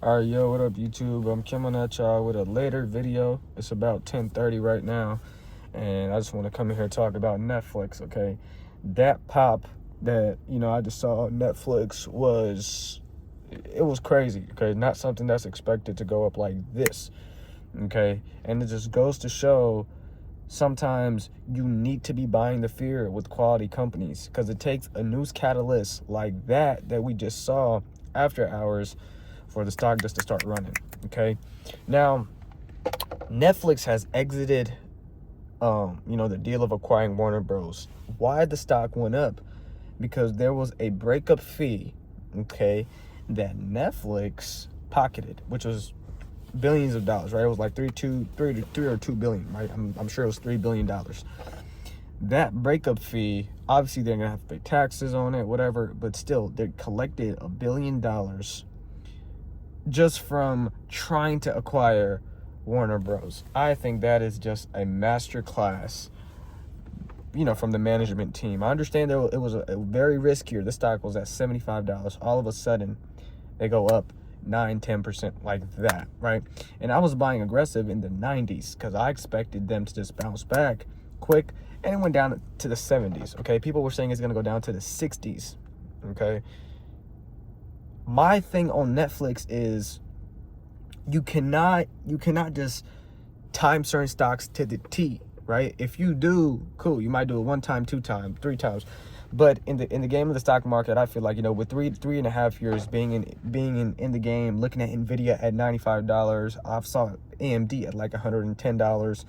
All right, yo, what up, YouTube? I'm coming at y'all with a later video. It's about 10:30 right now, and I just want to come in here and talk about Netflix, okay? That pop that, I just saw on Netflix was crazy, okay? Not something that's expected to go up like this, okay? And it just goes to show sometimes you need to be buying the fear with quality companies, because it takes a news catalyst like that we just saw after hours for the stock just to start running. Okay, now Netflix has exited the deal of acquiring Warner Bros. Why the stock went up? Because there was a breakup fee, okay, that Netflix pocketed, which was billions of dollars, right? It was like 3 or 2 billion, right? I'm sure it was $3 billion. That breakup fee, obviously they're gonna have to pay taxes on it, whatever, but still they collected $1 billion just from trying to acquire Warner Bros. I think that is just a master class, from the management team. I understand that it was a very riskier. The stock was at $75. All of a sudden, they go up 9-10% like that, right? And I was buying aggressive in the 90s because I expected them to just bounce back quick, and it went down to the 70s, okay? People were saying it's going to go down to the 60s, okay? My thing on Netflix is you cannot just time certain stocks to the T, right? If you do, cool, you might do it 1 time, 2 times, 3 times. But in the game of the stock market, I feel like, with 3.5 years being in the game, looking at Nvidia at $95, I've saw AMD at like $110.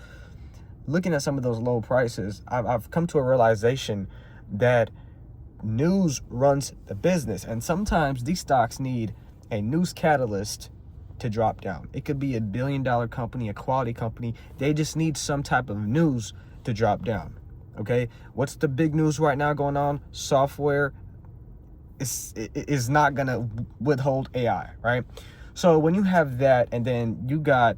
Looking at some of those low prices, I've come to a realization that news runs the business, and sometimes these stocks need a news catalyst to drop down. It could be $1 billion company, a quality company. They just need some type of news to drop down. Okay, what's the big news right now going on? Software is not gonna withhold AI, right? So when you have that, and then you got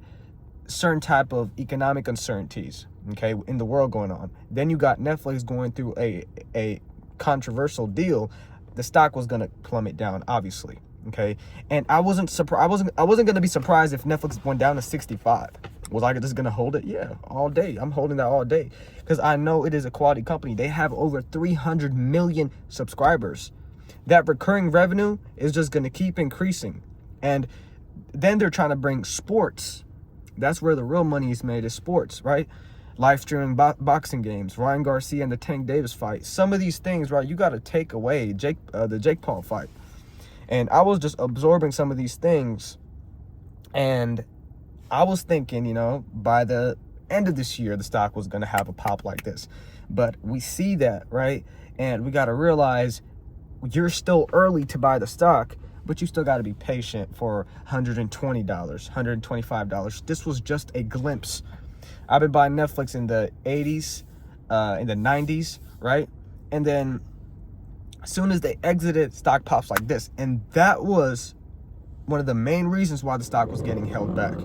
certain type of economic uncertainties, okay, in the world going on, then you got Netflix going through a controversial deal, the stock was gonna plummet down, obviously. Okay, and I wasn't surprised. I wasn't gonna be surprised if Netflix went down to 65. Was I just gonna hold it? Yeah, all day. I'm holding that all day because I know it is a quality company. They have over 300 million subscribers. That recurring revenue is just gonna keep increasing, and then they're trying to bring sports. That's where the real money is made, is sports, right? Live streaming boxing games, Ryan Garcia and the Tank Davis fight. Some of these things, right? You got to take away the Jake Paul fight. And I was just absorbing some of these things, and I was thinking, by the end of this year, the stock was going to have a pop like this. But we see that, right? And we got to realize you're still early to buy the stock, but you still got to be patient for $120, $125. This was just a glimpse. I've been buying Netflix in the 80s, in the 90s, right? And then as soon as they exited, stock pops like this. And that was one of the main reasons why the stock was getting held back.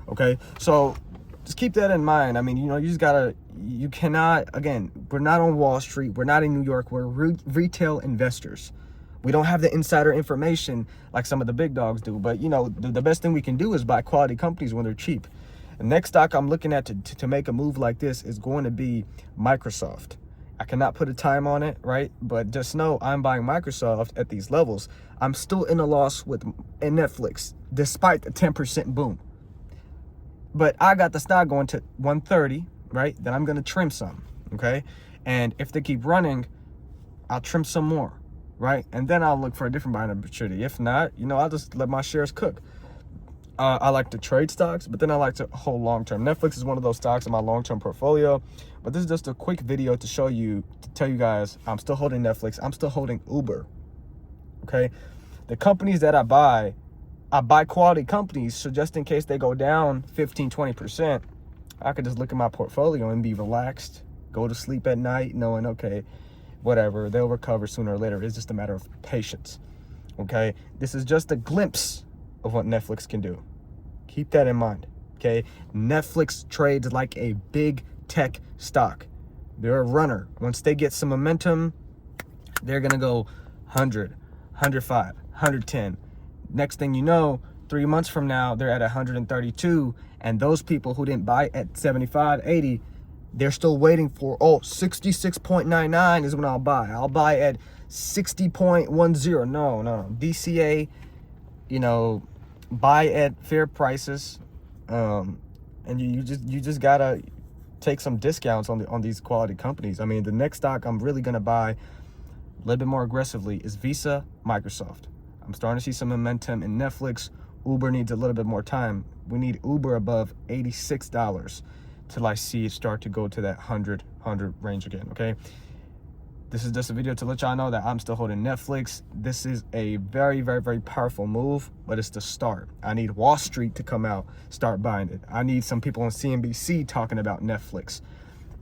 Okay, so just keep that in mind. I mean, you cannot, again, we're not on Wall Street. We're not in New York. We're retail investors. We don't have the insider information like some of the big dogs do. But, the best thing we can do is buy quality companies when they're cheap. The next stock I'm looking at to make a move like this is going to be Microsoft. I cannot put a time on it, right? But just know I'm buying Microsoft at these levels. I'm still in a loss in Netflix, despite the 10% boom. But I got the stock going to 130, right? Then I'm going to trim some, okay? And if they keep running, I'll trim some more, right? And then I'll look for a different buying opportunity. If not, I'll just let my shares cook. I like to trade stocks, but then I like to hold long-term. Netflix is one of those stocks in my long-term portfolio, but this is just a quick video to tell you guys, I'm still holding Netflix. I'm still holding Uber, okay? The companies that I buy quality companies, so just in case they go down 15, 20%, I could just look at my portfolio and be relaxed, go to sleep at night knowing, okay, whatever, they'll recover sooner or later. It's just a matter of patience, okay? This is just a glimpse of what Netflix can do. Keep that in mind, okay? Netflix trades like a big tech stock. They're a runner. Once they get some momentum, they're going to go 100, 105, 110. Next thing you know, 3 months from now, they're at 132, and those people who didn't buy at 75, 80, they're still waiting for, 66.99 is when I'll buy. I'll buy at 60.10. No. DCA, buy at fair prices, and you just gotta take some discounts on these quality companies. I mean, the next stock I'm really gonna buy a little bit more aggressively is Visa, Microsoft. I'm starting to see some momentum in Netflix. Uber needs a little bit more time. We need Uber above $86 till I see it start to go to that 100 range again, okay? This is just a video to let y'all know that I'm still holding Netflix. This is a very, very, very powerful move, but it's the start. I need Wall Street to come out, start buying it. I need some people on CNBC talking about Netflix.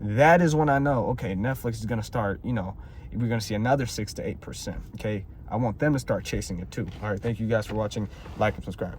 That is when I know, okay, Netflix is gonna start, we're gonna see another 6 to 8%, okay? I want them to start chasing it too. All right, thank you guys for watching. Like and subscribe.